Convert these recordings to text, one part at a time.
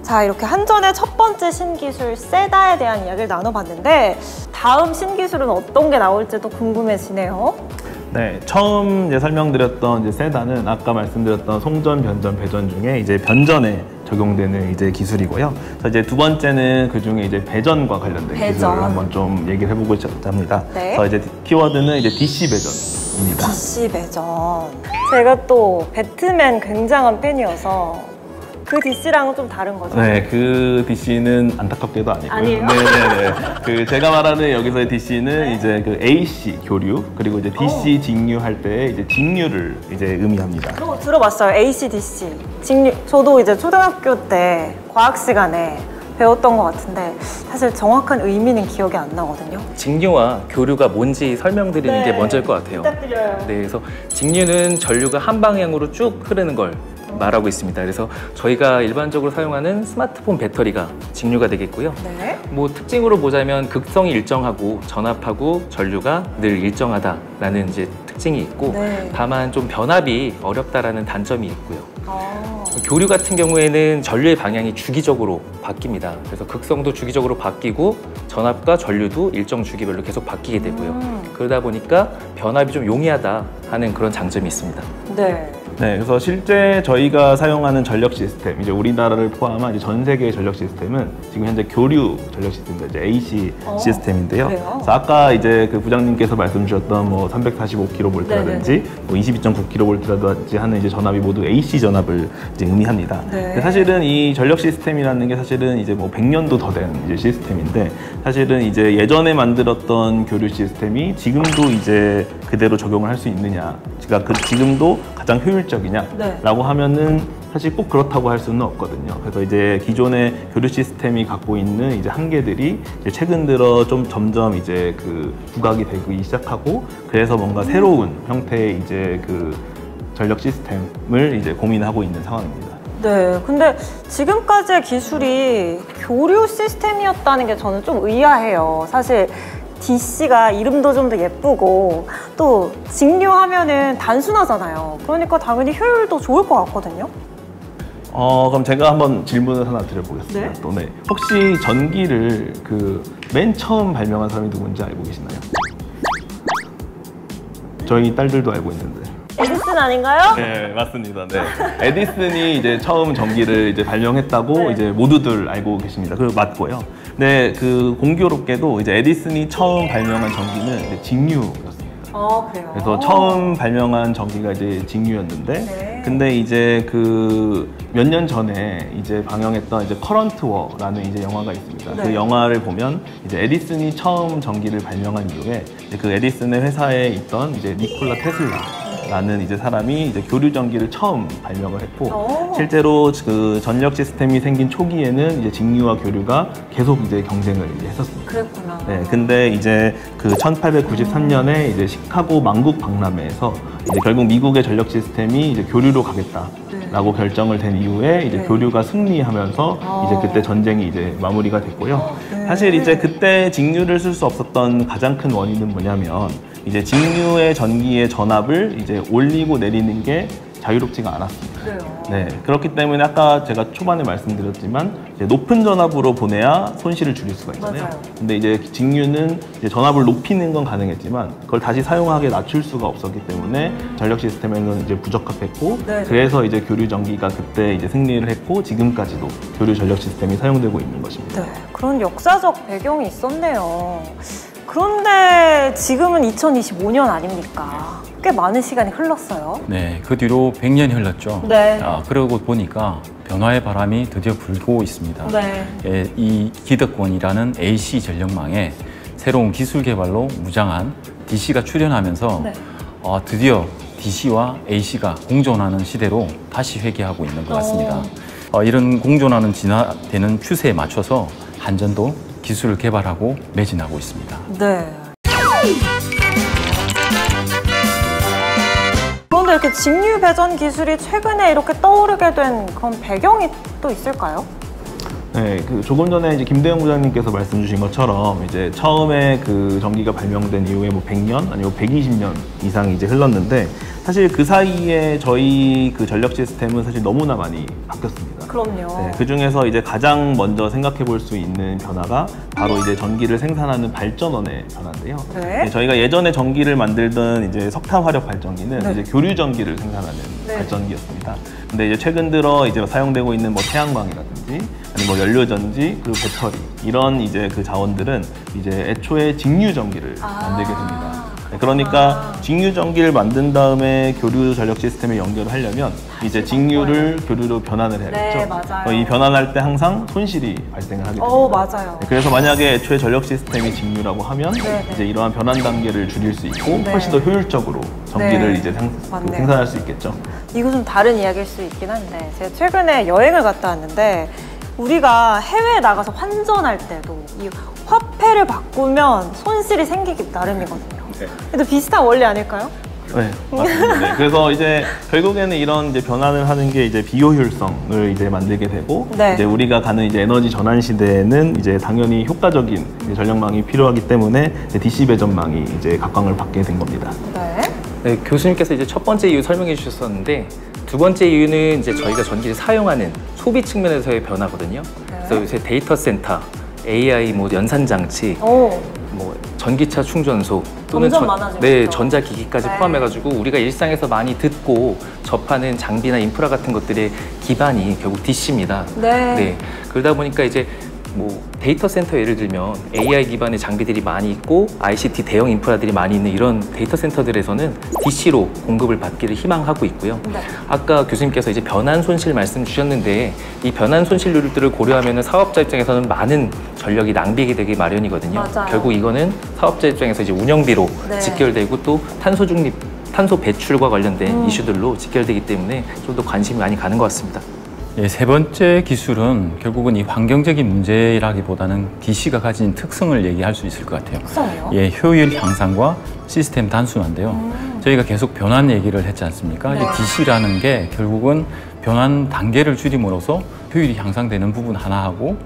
자, 이렇게 한전의 첫 번째 신기술 세다에 대한 이야기를 나눠봤는데 다음 신기술은 어떤 게 나올지도 궁금해지네요. 네, 처음 설명드렸던 세다는 아까 말씀드렸던 송전, 변전, 배전 중에 변전에 적용되는 기술이고요. 이제 두 번째는 그 중에 배전과 관련된 기술을 한번 좀 얘기를 해보고자 합니다. 네. 그래서 키워드는 DC 배전입니다. DC 배전. 제가 또 배트맨 굉장한 팬이어서 그 DC랑은 좀 다른 거죠? 네, 그 DC는 안타깝게도 아니고요. 아니에요? 네네네. 제가 말하는 여기서의 DC는 네? 그 AC 교류, 그리고 DC 직류할 때 직류를 의미합니다. 들어봤어요. AC, DC. 직류. 저도 초등학교 때 과학 시간에 배웠던 것 같은데 사실 정확한 의미는 기억이 안 나거든요. 직류와 교류가 뭔지 설명드리는 게 먼저일 것 같아요. 부탁드려요. 네, 그래서 직류는 전류가 한 방향으로 쭉 흐르는 걸 말하고 있습니다. 그래서 저희가 일반적으로 사용하는 스마트폰 배터리가 직류가 되겠고요. 네. 뭐 특징으로 보자면 극성이 일정하고 전압하고 전류가 늘 일정하다라는 특징이 있고, 네. 다만 좀 변압이 어렵다라는 단점이 있고요. 교류 같은 경우에는 전류의 방향이 주기적으로 바뀝니다. 그래서 극성도 주기적으로 바뀌고 전압과 전류도 일정 주기별로 계속 바뀌게 되고요. 그러다 보니까 변압이 좀 용이하다 하는 그런 장점이 있습니다. 네. 네, 그래서 실제 저희가 사용하는 전력 시스템, 우리나라를 포함한 전 세계의 전력 시스템은 지금 현재 교류 전력 시스템입니다. AC 시스템인데요. 그래요? 그래서 아까 그 부장님께서 말씀 주셨던 345kV라든지 22.9kV라든지 하는 전압이 모두 AC 전압을 의미합니다. 네. 사실은 이 전력 시스템이라는 게 사실은 100년도 더 된 시스템인데, 사실은 예전에 만들었던 교류 시스템이 지금도 그대로 적용을 할 수 있느냐, 그러니까 지금도 가장 효율적이냐라고 하면은 사실 꼭 그렇다고 할 수는 없거든요. 그래서 기존의 교류 시스템이 갖고 있는 한계들이 최근 들어 좀 점점 부각이 되기 시작하고, 그래서 뭔가 새로운 형태의 그 전력 시스템을 고민하고 있는 상황입니다. 네, 근데 지금까지의 기술이 교류 시스템이었다는 게 저는 좀 의아해요. 사실 DC가 이름도 좀 더 예쁘고 또 직류하면은 단순하잖아요. 그러니까 당연히 효율도 좋을 것 같거든요. 그럼 제가 한번 질문을 하나 드려보겠습니다. 네? 또 혹시 전기를 맨 처음 발명한 사람이 누군지 알고 계시나요? 저희 딸들도 알고 있는데. 에디슨 아닌가요? 네, 맞습니다. 네. 에디슨이 처음 전기를 발명했다고 모두들 알고 계십니다. 그리고 맞고요. 네, 공교롭게도 에디슨이 처음 발명한 전기는 직류였습니다. 그래요? 그래서 처음 발명한 전기가 직류였는데, 네. 근데 몇 년 전에 방영했던 커런트 워라는 영화가 있습니다. 네. 그 영화를 보면 에디슨이 처음 전기를 발명한 이후에 그 에디슨의 회사에 있던 니콜라 테슬라 라는 사람이 교류 전기를 처음 발명을 했고, 실제로 그 전력 시스템이 생긴 초기에는 직류와 교류가 계속 경쟁을 했었습니다. 그랬구나. 네, 근데 그 1893년에 시카고 만국 박람회에서 결국 미국의 전력 시스템이 교류로 가겠다라고 결정을 된 이후에 교류가 승리하면서 그때 전쟁이 마무리가 됐고요. 사실 그때 직류를 쓸 수 없었던 가장 큰 원인은 뭐냐면, 직류의 전기의 전압을 올리고 내리는 게 자유롭지가 않았습니다. 그래요. 네, 그렇기 때문에 아까 제가 초반에 말씀드렸지만 높은 전압으로 보내야 손실을 줄일 수가 있잖아요. 맞아요. 근데 직류는 전압을 높이는 건 가능했지만 그걸 다시 사용하게 낮출 수가 없었기 때문에 전력 시스템에는 부적합했고, 네. 그래서 교류 전기가 그때 승리를 했고 지금까지도 교류 전력 시스템이 사용되고 있는 것입니다. 네, 그런 역사적 배경이 있었네요. 그런데 지금은 2025년 아닙니까? 꽤 많은 시간이 흘렀어요. 네, 그 뒤로 100년이 흘렀죠. 네. 그러고 보니까 변화의 바람이 드디어 불고 있습니다. 네. 이 기득권이라는 AC 전력망에 새로운 기술 개발로 무장한 DC가 출현하면서 네. 드디어 DC와 AC가 공존하는 시대로 다시 회귀하고 있는 것 같습니다. 이런 공존하는 진화되는 추세에 맞춰서 한전도 기술을 개발하고 매진하고 있습니다. 네. 그런데 이렇게 직류 배전 기술이 최근에 이렇게 떠오르게 된 그런 배경이 또 있을까요? 네, 조금 전에 김대영 부장님께서 말씀 주신 것처럼 처음에 전기가 발명된 이후에 100년 아니면 120년 이상이 흘렀는데, 사실 그 사이에 저희 그 전력 시스템은 사실 너무나 많이 바뀌었습니다. 그럼요. 네, 그 중에서 이제 가장 먼저 생각해 볼 수 있는 변화가 바로 이제 전기를 생산하는 발전원의 변화인데요. 네. 저희가 예전에 전기를 만들던 이제 석탄 화력 발전기는 네. 이제 교류 전기를 생산하는 네. 발전기였습니다. 근데 이제 최근 들어 이제 사용되고 있는 뭐 태양광이라든지 아니 뭐 연료 전지 그리고 배터리 이런 이제 그 자원들은 이제 애초에 직류 전기를 만들게 됩니다. 네, 그러니까 직류 전기를 만든 다음에 교류 전력 시스템에 연결을 하려면 이제 직류를 교류로 변환을 해야겠죠. 네, 맞아요. 이 변환할 때 항상 손실이 발생을 하게 됩니다. 맞아요. 네, 그래서 만약에 애초에 전력 시스템이 직류라고 하면 네. 이제 이러한 변환 단계를 줄일 수 있고 네. 훨씬 더 효율적으로 전기를 네. 이제 맞네요. 생산할 수 있겠죠. 이거 좀 다른 이야기일 수 있긴 한데 제가 최근에 여행을 갔다 왔는데 우리가 해외에 나가서 환전할 때도 이 화폐를 바꾸면 손실이 생기기 나름이거든요. 네. 근데 비슷한 원리 아닐까요? 네, 맞습니다. 네, 그래서 이제 결국에는 이런 이제 변환을 하는 게 이제 비효율성을 이제 만들게 되고 네. 이제 우리가 가는 이제 에너지 전환 시대에는 이제 당연히 효과적인 이제 전력망이 필요하기 때문에 이제 DC 배전망이 이제 각광을 받게 된 겁니다. 네. 네, 교수님께서 이제 첫 번째 이유 설명해 주셨었는데 두 번째 이유는 이제 저희가 전기를 사용하는 소비 측면에서의 변화거든요. 네. 그래서 요새 데이터 센터, AI 뭐 연산 장치, 오. 뭐 전기차 충전소 또는 점점 많아지고 네, 있죠. 전자기기까지 네. 포함해가지고 우리가 일상에서 많이 듣고 접하는 장비나 인프라 같은 것들의 기반이 결국 DC입니다. 네. 그러다 보니까 이제 뭐 데이터 센터 예를 들면 AI 기반의 장비들이 많이 있고 ICT 대형 인프라들이 많이 있는 이런 데이터 센터들에서는 DC로 공급을 받기를 희망하고 있고요. 네. 아까 교수님께서 이제 변환 손실 말씀 주셨는데 이 변환 손실률들을 고려하면 사업자 입장에서는 많은 전력이 낭비가 되기 마련이거든요. 맞아요. 결국 이거는 사업자 입장에서 이제 운영비로 네. 직결되고 또 탄소 중립, 탄소 배출과 관련된 이슈들로 직결되기 때문에 좀 더 관심이 많이 가는 것 같습니다. 예, 세 번째 기술은 결국은 이 환경적인 문제라기보다는 DC가 가진 특성을 얘기할 수 있을 것 같아요. 특성이요? 예, 효율 향상과 시스템 단순화인데요. 저희가 계속 변환 얘기를 했지 않습니까? 네. 이 DC라는 게 결국은 변환 단계를 줄임으로써 효율이 향상되는 부분 하나하고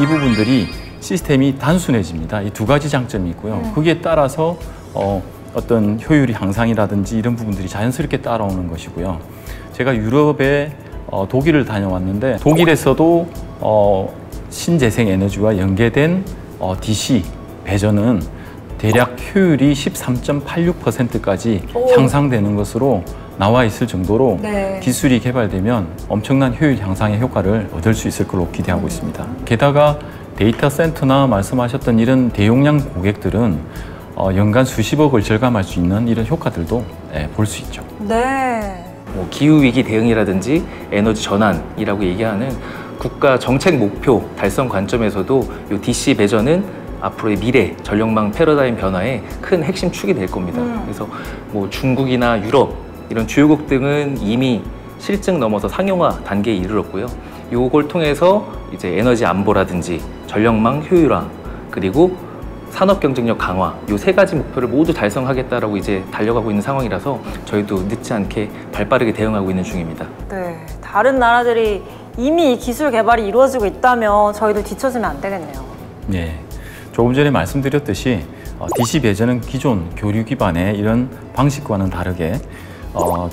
이 부분들이 시스템이 단순해집니다. 이 두 가지 장점이 있고요. 거기에 따라서 어떤 효율이 향상이라든지 이런 부분들이 자연스럽게 따라오는 것이고요. 제가 유럽에 독일을 다녀왔는데 독일에서도 신재생 에너지와 연계된 DC 배전은 대략 효율이 13.86%까지 향상되는 것으로 나와 있을 정도로 네. 기술이 개발되면 엄청난 효율 향상의 효과를 얻을 수 있을 걸로 기대하고 있습니다. 게다가 데이터 센터나 말씀하셨던 이런 대용량 고객들은 연간 수십억을 절감할 수 있는 이런 효과들도 볼 수 있죠. 네. 뭐 기후위기 대응이라든지 에너지 전환이라고 얘기하는 국가 정책 목표 달성 관점에서도 이 DC 배전은 앞으로의 미래 전력망 패러다임 변화의 큰 핵심 축이 될 겁니다. 그래서 뭐 중국이나 유럽 이런 주요국 등은 이미 실증 넘어서 상용화 단계에 이르렀고요. 요걸 통해서 이제 에너지 안보라든지 전력망 효율화 그리고 산업 경쟁력 강화 요 세 가지 목표를 모두 달성하겠다라고 이제 달려가고 있는 상황이라서 저희도 늦지 않게 발빠르게 대응하고 있는 중입니다. 네. 다른 나라들이 이미 이 기술 개발이 이루어지고 있다면 저희도 뒤처지면 안 되겠네요. 네, 조금 전에 말씀드렸듯이 DC 배전은 기존 교류 기반의 이런 방식과는 다르게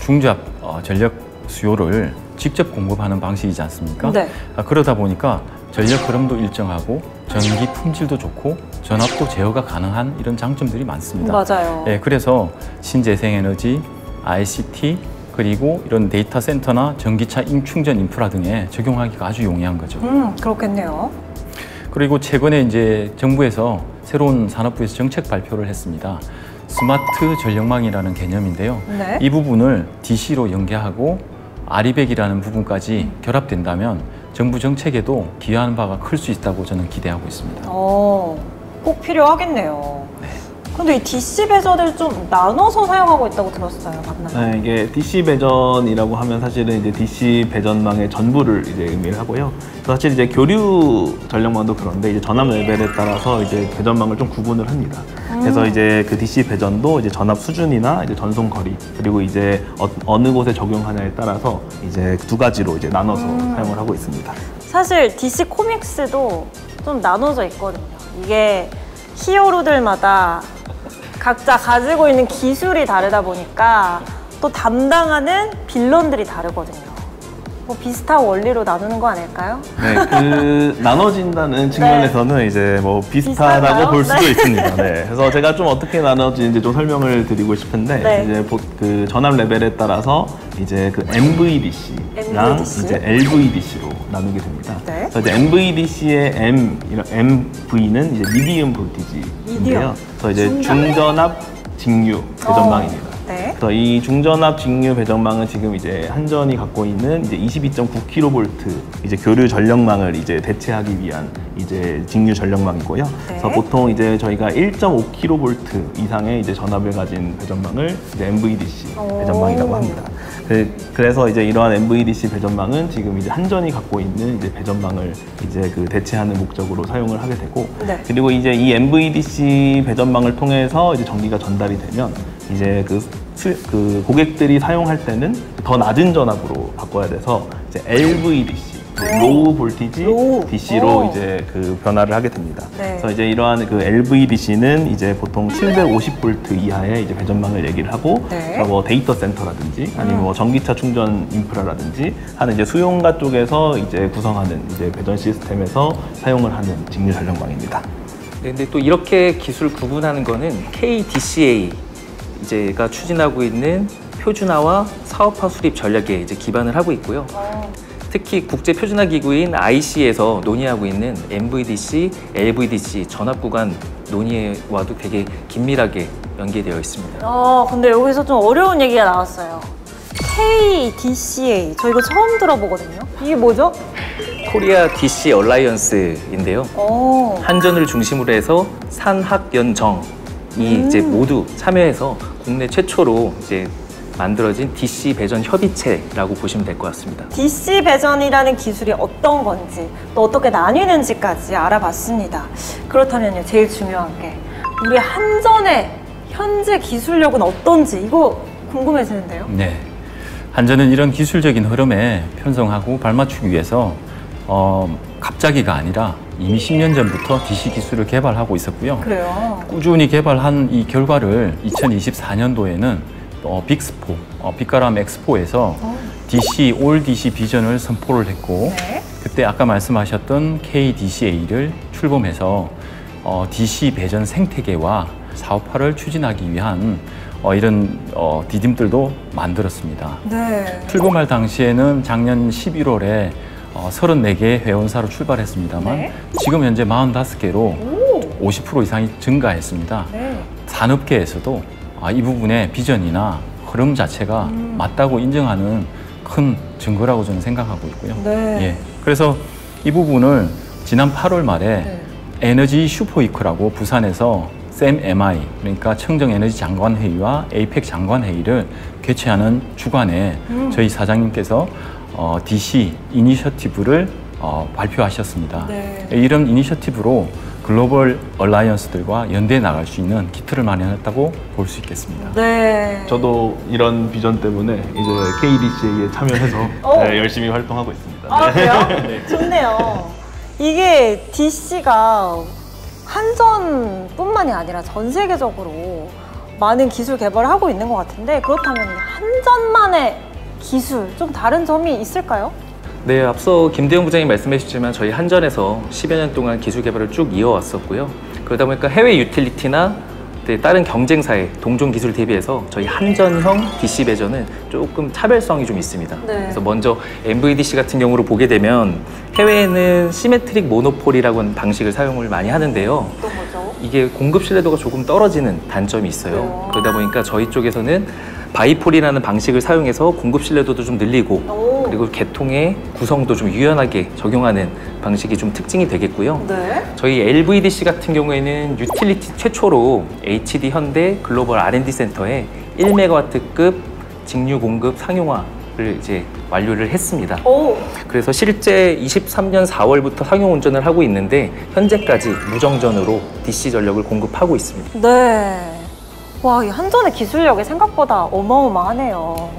중잡 전력 수요를 직접 공급하는 방식이지 않습니까? 네. 그러다 보니까 전력 흐름도 일정하고 전기 품질도 좋고 전압도 제어가 가능한 이런 장점들이 많습니다. 맞아요. 예, 그래서 신재생에너지, ICT 그리고 이런 데이터 센터나 전기차 충전 인프라 등에 적용하기가 아주 용이한 거죠. 그렇겠네요. 그리고 최근에 이제 정부에서 새로운 산업부에서 정책 발표를 했습니다. 스마트 전력망이라는 개념인데요. 네. 이 부분을 DC로 연계하고 아리백이라는 부분까지 결합된다면 정부 정책에도 기여하는 바가 클 수 있다고 저는 기대하고 있습니다. 꼭 필요하겠네요. 근데 이 DC 배전을 좀 나눠서 사용하고 있다고 들었어요, 맞나요? 네, 이게 DC 배전이라고 하면 사실은 이제 DC 배전망의 전부를 이제 의미를 하고요. 사실 이제 교류 전력망도 그런데 이제 전압 레벨에 따라서 이제 배전망을 좀 구분을 합니다. 그래서 이제 그 DC 배전도 이제 전압 수준이나 이제 전송 거리 그리고 이제 어느 곳에 적용하냐에 따라서 이제 두 가지로 이제 나눠서 사용을 하고 있습니다. 사실 DC 코믹스도 좀 나눠져 있거든요. 이게 히어로들마다 각자 가지고 있는 기술이 다르다 보니까 또 담당하는 빌런들이 다르거든요. 뭐 비슷한 원리로 나누는 거 아닐까요? 네, 그 나눠진다는 측면에서는 이제 뭐 비슷하다고 비슷한가요? 볼 수도 네. 있습니다. 네, 그래서 제가 좀 어떻게 나눠지는지 좀 설명을 드리고 싶은데 네. 이제 그 전압 레벨에 따라서 이제 그 MVDC랑 MVDC. 이제 LVDC로 나누게 됩니다. 네. 그래서 이제 MVDC의 MV는 이제 미디움 볼티지인데요. 미디움. 그래서 이제 중전압 직류 배전망입니다. 네. 그래서 이 중전압 직류 배전망은 지금 이제 한전이 갖고 있는 이제 22.9kV 이제 교류 전력망을 이제 대체하기 위한 이제 직류 전력망이고요. 네. 그래서 보통 이제 저희가 1.5kV 이상의 이제 전압을 가진 배전망을 이제 MVDC 배전망이라고 합니다. 그래서 이제 이러한 MVDC 배전망은 지금 이제 한전이 갖고 있는 이제 배전망을 이제 그 대체하는 목적으로 사용을 하게 되고, 네. 그리고 이제 이 MVDC 배전망을 통해서 이제 전기가 전달이 되면 이제 그 고객들이 사용할 때는 더 낮은 전압으로 바꿔야 돼서 이제 LVDC, 로우 볼티지 로우. DC로 오. 이제 그 변화를 하게 됩니다. 네. 그래서 이제 이러한 그 LVDC는 이제 보통 750V 이하의 이제 배전망을 얘기를 하고, 네. 그래서 뭐 데이터 센터라든지 아니면 뭐 전기차 충전 인프라라든지 하는 이제 수용가 쪽에서 이제 구성하는 이제 배전 시스템에서 사용을 하는 직류 전력망입니다. 네, 근데 또 이렇게 기술 구분하는 거는 KDCA 이제가 추진하고 있는 표준화와 사업화 수립 전략에 이제 기반을 하고 있고요. 특히 국제 표준화 기구인 IC에서 논의하고 있는 MVDC, LVDC 전압 구간 논의와도 되게 긴밀하게 연계되어 있습니다. 근데 여기서 좀 어려운 얘기가 나왔어요. KDCA. 저 이거 처음 들어보거든요. 이게 뭐죠? 코리아 DC 얼라이언스인데요. 한전을 중심으로 해서 산학연정이 이제 모두 참여해서 국내 최초로 이제 만들어진 DC 배전 협의체라고 보시면 될 것 같습니다. DC 배전이라는 기술이 어떤 건지 또 어떻게 나뉘는지까지 알아봤습니다. 그렇다면요, 제일 중요한 게 우리 한전의 현재 기술력은 어떤지 이거 궁금해지는데요. 네. 한전은 이런 기술적인 흐름에 편성하고 발맞추기 위해서 갑자기가 아니라 이미 10년 전부터 DC 기술을 개발하고 있었고요. 그래요. 꾸준히 개발한 이 결과를 2024년도에는 빅스포, 빅가람 엑스포에서 DC, 올 DC 비전을 선포를 했고, 네. 그때 아까 말씀하셨던 KDCA를 출범해서 DC 배전 생태계와 사업화를 추진하기 위한 이런 디딤들도 만들었습니다. 네. 출범할 당시에는 작년 11월에 34개의 회원사로 출발했습니다만 네. 지금 현재 45개로 50% 이상이 증가했습니다. 네. 산업계에서도 이 부분의 비전이나 흐름 자체가 맞다고 인정하는 큰 증거라고 저는 생각하고 있고요. 네. 예. 그래서 이 부분을 지난 8월 말에 네. 에너지 슈퍼위크라고 부산에서 SEMI, 그러니까 청정에너지 장관회의와 에이펙 장관회의를 개최하는 주간에 저희 사장님께서 DC 이니셔티브를 발표하셨습니다. 네. 이런 이니셔티브로 글로벌 얼라이언스들과 연대해 나갈 수 있는 기틀을 마련했다고 볼 수 있겠습니다. 네. 저도 이런 비전 때문에 이제 KDCA에 참여해서 네, 열심히 활동하고 있습니다. 그래요? 좋네요. 이게 DC가 한전뿐만이 아니라 전 세계적으로 많은 기술 개발을 하고 있는 것 같은데, 그렇다면 한전만의 기술, 좀 다른 점이 있을까요? 네, 앞서 김대영 부장님 말씀해 주셨지만 저희 한전에서 10여 년 동안 기술 개발을 쭉 이어왔었고요. 그러다 보니까 해외 유틸리티나 다른 경쟁사의 동종 기술 대비해서 저희 한전형 DC 배전은 조금 차별성이 좀 있습니다. 네. 그래서 먼저 MVDC 같은 경우로 보게 되면 해외에는 시메트릭 모노폴이라고 하는 방식을 사용을 많이 하는데요. 어떤 거죠? 이게 공급 신뢰도가 조금 떨어지는 단점이 있어요. 그래요? 그러다 보니까 저희 쪽에서는 바이폴이라는 방식을 사용해서 공급 신뢰도도 좀 늘리고, 그리고 계통의 구성도 좀 유연하게 적용하는 방식이 좀 특징이 되겠고요. 네. 저희 LVDC 같은 경우에는 유틸리티 최초로 HD 현대 글로벌 R&D 센터에 1메가와트급 직류 공급 상용화를 이제 완료를 했습니다. 그래서 실제 23년 4월부터 상용 운전을 하고 있는데 현재까지 무정전으로 DC 전력을 공급하고 있습니다. 네. 와, 이 한전의 기술력이 생각보다 어마어마하네요.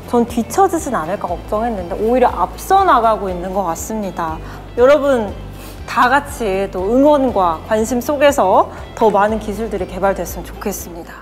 전 뒤처지진 않을까 걱정했는데 오히려 앞서 나가고 있는 것 같습니다. 여러분 다 같이 또 응원과 관심 속에서 더 많은 기술들이 개발됐으면 좋겠습니다.